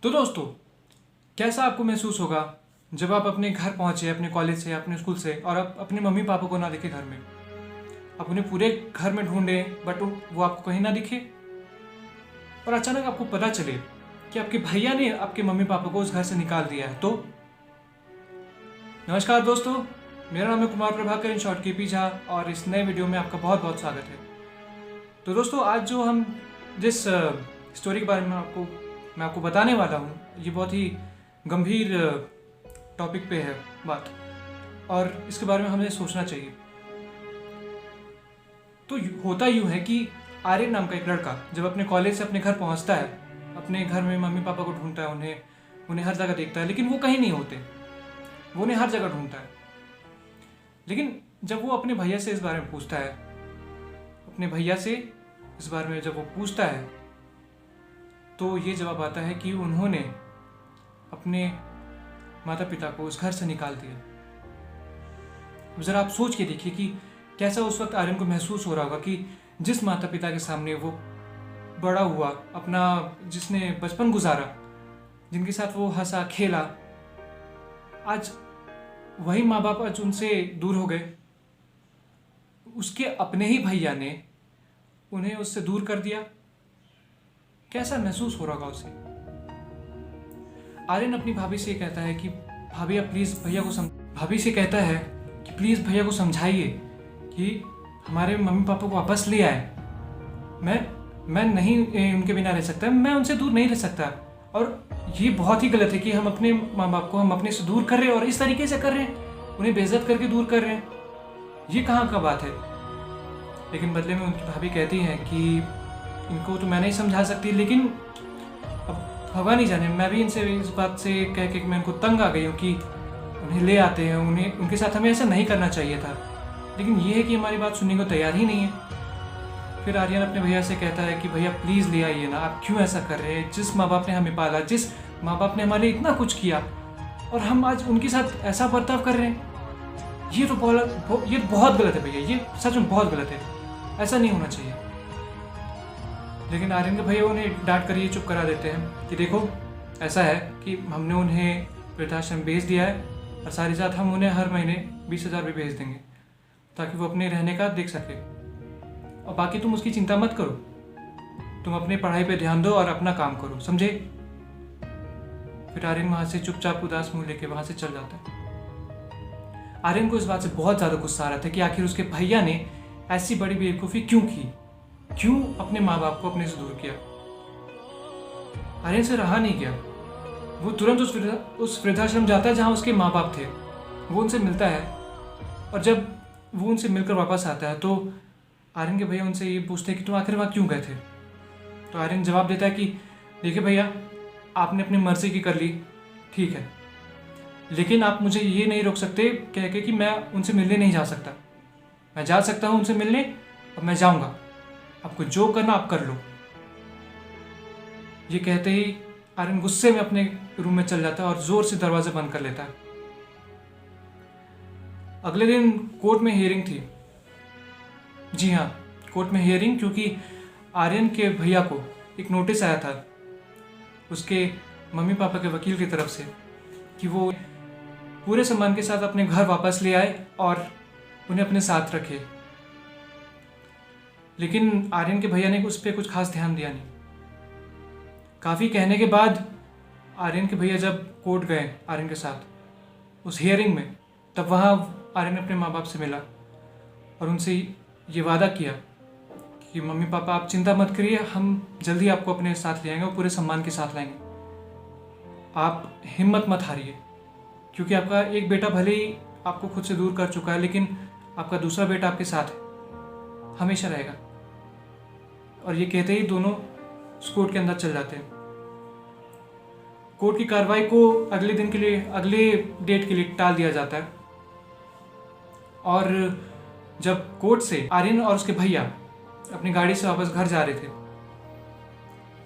तो दोस्तों, कैसा आपको महसूस होगा जब आप अपने घर पहुंचे, अपने कॉलेज से, अपने स्कूल से, और आप अपने मम्मी पापा को ना दिखे घर में। आप उन्हें पूरे घर में ढूंढे बट वो आपको कहीं ना दिखे, और अचानक आपको पता चले कि आपके भैया ने आपके मम्मी पापा को उस घर से निकाल दिया है। तो नमस्कार दोस्तों, मेरा नाम है कुमार प्रभाकर, इन शॉर्ट के पीछा, और इस नए वीडियो में आपका बहुत बहुत स्वागत है। तो दोस्तों, आज जो हम जिस स्टोरी के बारे में मैं आपको बताने वाला हूँ, ये बहुत ही गंभीर टॉपिक पे है बात, और इसके बारे में हमें सोचना चाहिए। तो होता यूँ है कि आर्यन नाम का एक लड़का जब अपने कॉलेज से अपने घर पहुँचता है, अपने घर में मम्मी पापा को ढूंढता है, उन्हें हर जगह देखता है, लेकिन वो कहीं नहीं होते। वो उन्हें हर जगह ढूंढता है, लेकिन जब वो अपने भैया से इस बारे में पूछता है, जब वो पूछता है, तो ये जवाब आता है कि उन्होंने अपने माता पिता को उस घर से निकाल दिया। ज़रा आप सोच के देखिए कि कैसा उस वक्त आर्यन को महसूस हो रहा होगा कि जिस माता पिता के सामने वो बड़ा हुआ, अपना जिसने बचपन गुजारा, जिनके साथ वो हंसा खेला, आज वही माँ बाप आज उनसे दूर हो गए। उसके अपने ही भैया ने उन्हें उससे दूर कर दिया। कैसा महसूस हो रहा होगा उसे। आर्यन अपनी भाभी से कहता है कि भाभी आप प्लीज़ भैया को समझाइए कि हमारे मम्मी पापा को वापस ले आए। मैं नहीं उनके बिना रह सकता, मैं उनसे दूर नहीं रह सकता। और ये बहुत ही गलत है कि हम अपने माँ बाप को हम अपने से दूर कर रहे हैं, और इस तरीके से कर रहे हैं, उन्हें बेइज्जत करके दूर कर रहे हैं। ये कहाँ का बात है। लेकिन बदले में उनकी भाभी कहती हैं कि इनको तो मैं नहीं समझा सकती, लेकिन अब भगवान ही जाने, मैं भी इनसे इस बात से कह के मैं उनको तंग आ गई हूँ कि उन्हें ले आते हैं, उनके साथ हमें ऐसा नहीं करना चाहिए था। लेकिन ये है कि हमारी बात सुनने को तैयार ही नहीं है। फिर आर्यन अपने भैया से कहता है कि भैया प्लीज़ ले आइए ना, आप क्यों ऐसा कर रहे हैं। जिस माँ बाप ने हमें पाला, जिस माँ बाप ने हमारे लिए इतना कुछ किया, और हम आज उनके साथ ऐसा बर्ताव कर रहे हैं, ये बहुत गलत है भैया, ये सच में बहुत गलत है, ऐसा नहीं होना चाहिए। लेकिन आर्यन के भैया उन्हें डांट कर ये चुप करा देते हैं कि देखो, ऐसा है कि हमने उन्हें वृद्धाश्रम भेज दिया है, और साथ ही साथ हम उन्हें हर महीने 20,000 भी भेज देंगे ताकि वो अपने रहने का देख सके, और बाकी तुम उसकी चिंता मत करो, तुम अपने पढ़ाई पे ध्यान दो और अपना काम करो, समझे। फिर आर्यन वहाँ से चुपचाप उदास मुंह लेके वहाँ से चल जाता है। आर्यन को इस बात से बहुत ज़्यादा गुस्सा आ रहा था कि आखिर उसके भैया ने ऐसी बड़ी बेवकूफ़ी क्यों की, क्यों अपने माँ बाप को अपने से दूर किया। आर्यन से रहा नहीं गया, वो तुरंत उस वृद्धाश्रम जाता है जहाँ उसके माँ बाप थे। वो उनसे मिलता है, और जब वो उनसे मिलकर वापस आता है तो आर्यन के भैया उनसे ये पूछते हैं कि तुम आखिर वहाँ क्यों गए थे। तो आर्यन जवाब देता है कि देखिए भैया, आपने अपनी मर्जी की कर ली, ठीक है, लेकिन आप मुझे ये नहीं रोक सकते कह के कि मैं उनसे मिलने नहीं जा सकता। मैं जा सकता हूँ उनसे मिलने, और मैं जाऊँगा, आपको जो करना आप कर लो। ये कहते ही आर्यन गुस्से में अपने रूम में चल जाता है और ज़ोर से दरवाज़ा बंद कर लेता है। अगले दिन कोर्ट में हियरिंग थी। जी हाँ, कोर्ट में हियरिंग, क्योंकि आर्यन के भैया को एक नोटिस आया था उसके मम्मी पापा के वकील की तरफ से कि वो पूरे सम्मान के साथ अपने घर वापस ले आए और उन्हें अपने साथ रखे। लेकिन आर्यन के भैया ने उस पर कुछ खास ध्यान दिया नहीं। काफ़ी कहने के बाद आर्यन के भैया जब कोर्ट गए आर्यन के साथ उस हियरिंग में, तब वहाँ आर्यन अपने माँ बाप से मिला और उनसे ये वादा किया कि मम्मी पापा आप चिंता मत करिए, हम जल्दी आपको अपने साथ ले आएंगे और पूरे सम्मान के साथ लाएंगे। आप हिम्मत मत हारिए, क्योंकि आपका एक बेटा भले ही आपको खुद से दूर कर चुका है, लेकिन आपका दूसरा बेटा आपके साथ है, हमेशा रहेगा। और ये कहते ही दोनों उस कोर्ट के अंदर चल जाते हैं। कोर्ट की कार्रवाई को अगले डेट के लिए टाल दिया जाता है, और जब कोर्ट से आर्यन और उसके भैया अपनी गाड़ी से वापस घर जा रहे थे,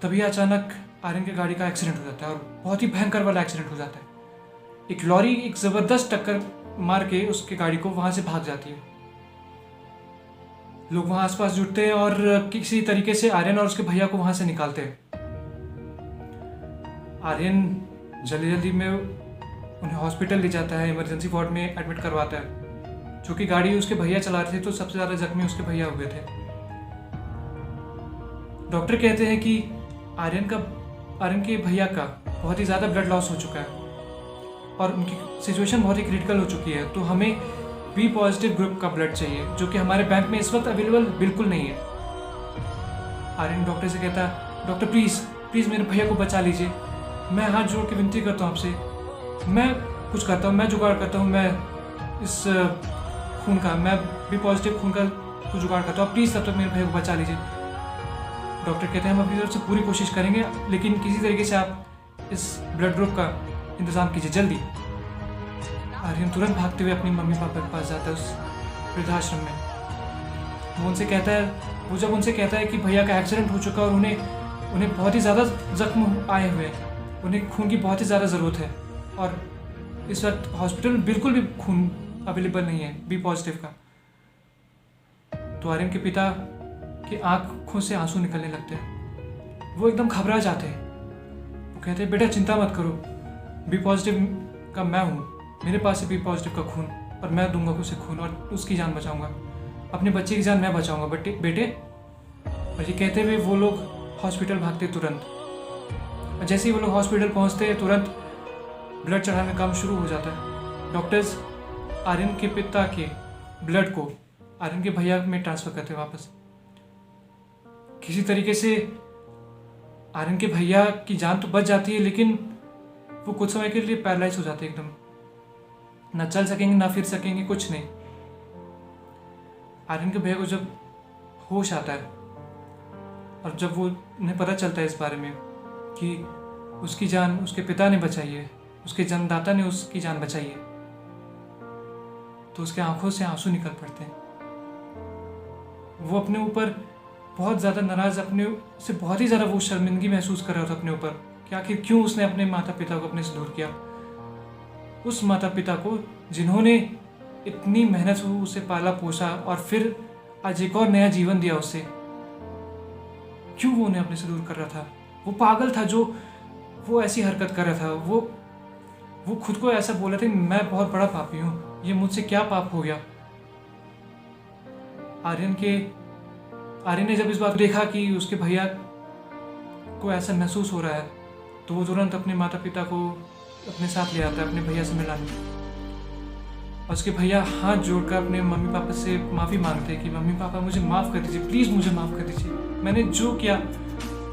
तभी अचानक आर्यन की गाड़ी का एक्सीडेंट हो जाता है, और बहुत ही भयंकर वाला एक्सीडेंट हो जाता है। एक लॉरी एक ज़बरदस्त टक्कर मार के उसकी गाड़ी को वहाँ से भाग जाती है। लोग वहाँ आसपास जुटते हैं और किसी तरीके से आर्यन और उसके भैया को वहाँ से निकालते हैं। आर्यन जल्दी जल्दी में उन्हें हॉस्पिटल ले जाता है, इमरजेंसी वार्ड में एडमिट करवाता है। चूँकि गाड़ी उसके भैया चला रहे थे तो सबसे ज़्यादा जख्मी उसके भैया हुए थे। डॉक्टर कहते हैं कि आर्यन के भैया का बहुत ही ज़्यादा ब्लड लॉस हो चुका है और उनकी सिचुएशन बहुत ही क्रिटिकल हो चुकी है, तो हमें बी पॉजिटिव ग्रुप का ब्लड चाहिए, जो कि हमारे बैंक में इस वक्त अवेलेबल बिल्कुल नहीं है। आर्यन डॉक्टर से कहता है, डॉक्टर प्लीज़ मेरे भैया को बचा लीजिए, मैं हाथ जोड़ के विनती करता हूँ आपसे, मैं कुछ करता हूँ, मैं जुगाड़ करता हूँ, मैं इस खून का, मैं बी पॉजिटिव खून का कुछ जुगाड़ करता हूँ, प्लीज़ तब तक मेरे भैया को बचा लीजिए। डॉक्टर कहते हैं हम अपनी तरफ से पूरी कोशिश करेंगे, लेकिन किसी तरीके से आप इस ब्लड ग्रुप का इंतज़ाम कीजिए जल्दी। आर्यन तुरंत भागते हुए अपनी मम्मी पापा के पास जाता है उस वृद्धाश्रम में। वो जब उनसे कहता है कि भैया का एक्सीडेंट हो चुका है और उन्हें बहुत ही ज़्यादा जख्म आए हुए हैं, उन्हें खून की बहुत ही ज़्यादा ज़रूरत है और इस वक्त हॉस्पिटल में बिल्कुल भी खून अवेलेबल नहीं है बी पॉजिटिव का। तो आर्यन के पिता की आंखों से आंसू निकलने लगते हैं, वो एकदम घबरा जाते हैं। वो कहते हैं बेटा चिंता मत करो, बी पॉजिटिव का मैं हूँ, मेरे पास है बी पॉजिटिव का खून और मैं दूंगा उसे खून और उसकी जान बचाऊंगा, अपने बच्चे की जान मैं बचाऊंगा बेटे। और ये कहते हुए वो लोग हॉस्पिटल भागते तुरंत। और जैसे ही वो लोग हॉस्पिटल पहुँचते हैं तुरंत ब्लड चढ़ाने का काम शुरू हो जाता है। डॉक्टर्स आर्यन के पिता के ब्लड को आर्यन के भैया में ट्रांसफ़र करते हैं वापस। किसी तरीके से आर्यन के भैया की जान तो बच जाती है, लेकिन वो कुछ समय के लिए पैरालाइज हो जाते हैं, एकदम ना चल सकेंगे ना फिर सकेंगे, कुछ नहीं। आर्यन के भैया को जब होश आता है और जब वो उन्हें पता चलता है इस बारे में कि उसकी जान उसके पिता ने बचाई है, उसके जन्मदाता ने उसकी जान बचाई है, तो उसके आंखों से आंसू निकल पड़ते हैं। वो अपने ऊपर बहुत ज़्यादा नाराज़, अपने से बहुत ही ज़्यादा वो शर्मिंदगी महसूस कर रहा था अपने ऊपर कि आखिर क्यों उसने अपने माता पिता को अपने से दूर किया। उस माता पिता को जिन्होंने इतनी मेहनत से उसे पाला पोसा और फिर आज एक और नया जीवन दिया उसे, क्यों वो उन्हें अपने से दूर कर रहा था। वो पागल था जो वो ऐसी हरकत कर रहा था। वो खुद को ऐसा बोला था मैं बहुत बड़ा पापी हूँ, ये मुझसे क्या पाप हो गया। आर्यन ने जब इस बात देखा कि उसके भैया को ऐसा महसूस हो रहा है, तो वो तुरंत अपने माता पिता को अपने साथ ले आता है अपने भैया से मिलाने। और उसके भैया हाथ जोड़कर अपने मम्मी पापा से माफ़ी मांगते हैं कि मम्मी पापा मुझे माफ़ कर दीजिए, प्लीज़ मुझे माफ़ कर दीजिए, मैंने जो किया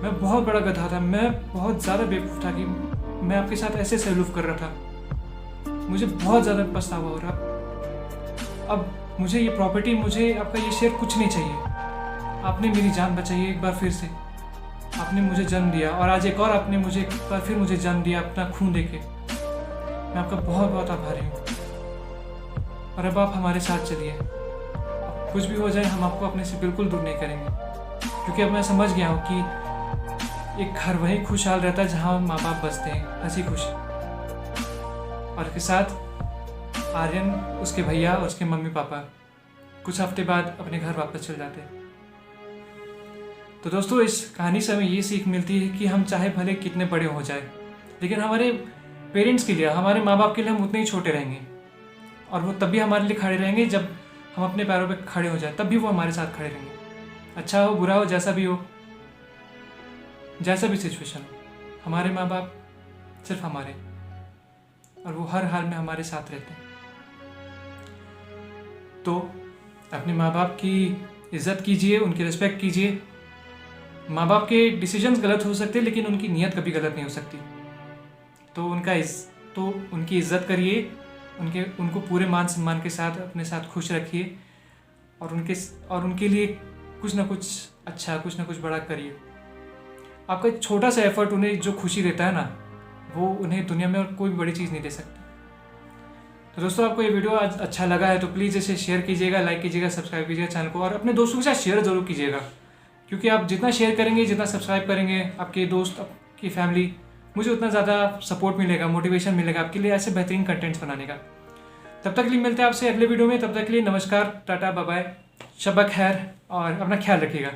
मैं बहुत बड़ा गधा था, मैं बहुत ज़्यादा बेवकूफ़ था कि मैं आपके साथ ऐसे सलूक कर रहा था, मुझे बहुत ज़्यादा पछतावा हो रहा। अब मुझे ये प्रॉपर्टी, मुझे आपका ये शेयर कुछ नहीं चाहिए, आपने मेरी जान बचाई है एक बार फिर से, आपने मुझे जन्म दिया और आज एक और आपने मुझे एक बार फिर मुझे जन्म दिया अपना खून देके, मैं आपका बहुत बहुत आभारी हूँ। और अब आप हमारे साथ चलिए, कुछ भी हो जाए हम आपको अपने से बिल्कुल दूर नहीं करेंगे, क्योंकि अब मैं समझ गया हूँ कि एक घर वही खुशहाल रहता है जहाँ माँ बाप बसते हैं हंसी खुशी। और इसके साथ आर्यन, उसके भैया और उसके मम्मी पापा कुछ हफ्ते बाद अपने घर वापस चल जाते हैं। तो दोस्तों इस कहानी से हमें ये सीख मिलती है कि हम चाहे भले कितने बड़े हो जाए, लेकिन हमारे पेरेंट्स के लिए, हमारे माँ बाप के लिए हम उतने ही छोटे रहेंगे और वो तभी हमारे लिए खड़े रहेंगे जब हम अपने पैरों पे खड़े हो जाए, तब भी वो हमारे साथ खड़े रहेंगे। अच्छा हो बुरा हो जैसा भी हो, जैसा भी सिचुएशन हो, हमारे माँ बाप सिर्फ हमारे, और वो हर हाल में हमारे साथ रहते हैं। तो अपने माँ बाप की इज्जत कीजिए, उनकी रिस्पेक्ट कीजिए। माँ बाप के डिसीजंस गलत हो सकते हैं, लेकिन उनकी नीयत कभी गलत नहीं हो सकती। तो उनकी इज्जत करिए, उनको पूरे मान सम्मान के साथ अपने साथ खुश रखिए और उनके लिए कुछ ना कुछ अच्छा, कुछ ना कुछ बड़ा करिए। आपका एक छोटा सा एफर्ट उन्हें जो खुशी देता है ना, वो उन्हें दुनिया में और कोई भी बड़ी चीज़ नहीं दे सकती। तो दोस्तों आपको ये वीडियो आज अच्छा लगा है तो प्लीज़ इसे शेयर कीजिएगा, लाइक कीजिएगा, सब्सक्राइब कीजिएगा चैनल को, और अपने दोस्तों के साथ शेयर ज़रूर कीजिएगा, क्योंकि आप जितना शेयर करेंगे, जितना सब्सक्राइब करेंगे, आपके दोस्त, आपकी फैमिली, मुझे उतना ज़्यादा सपोर्ट मिलेगा, मोटिवेशन मिलेगा आपके लिए ऐसे बेहतरीन कंटेंट्स बनाने का। तब तक के लिए मिलते हैं आपसे अगले वीडियो में, तब तक के लिए नमस्कार, टाटा, बाय बाय, शब खैर। और अपना ख्याल रखिएगा।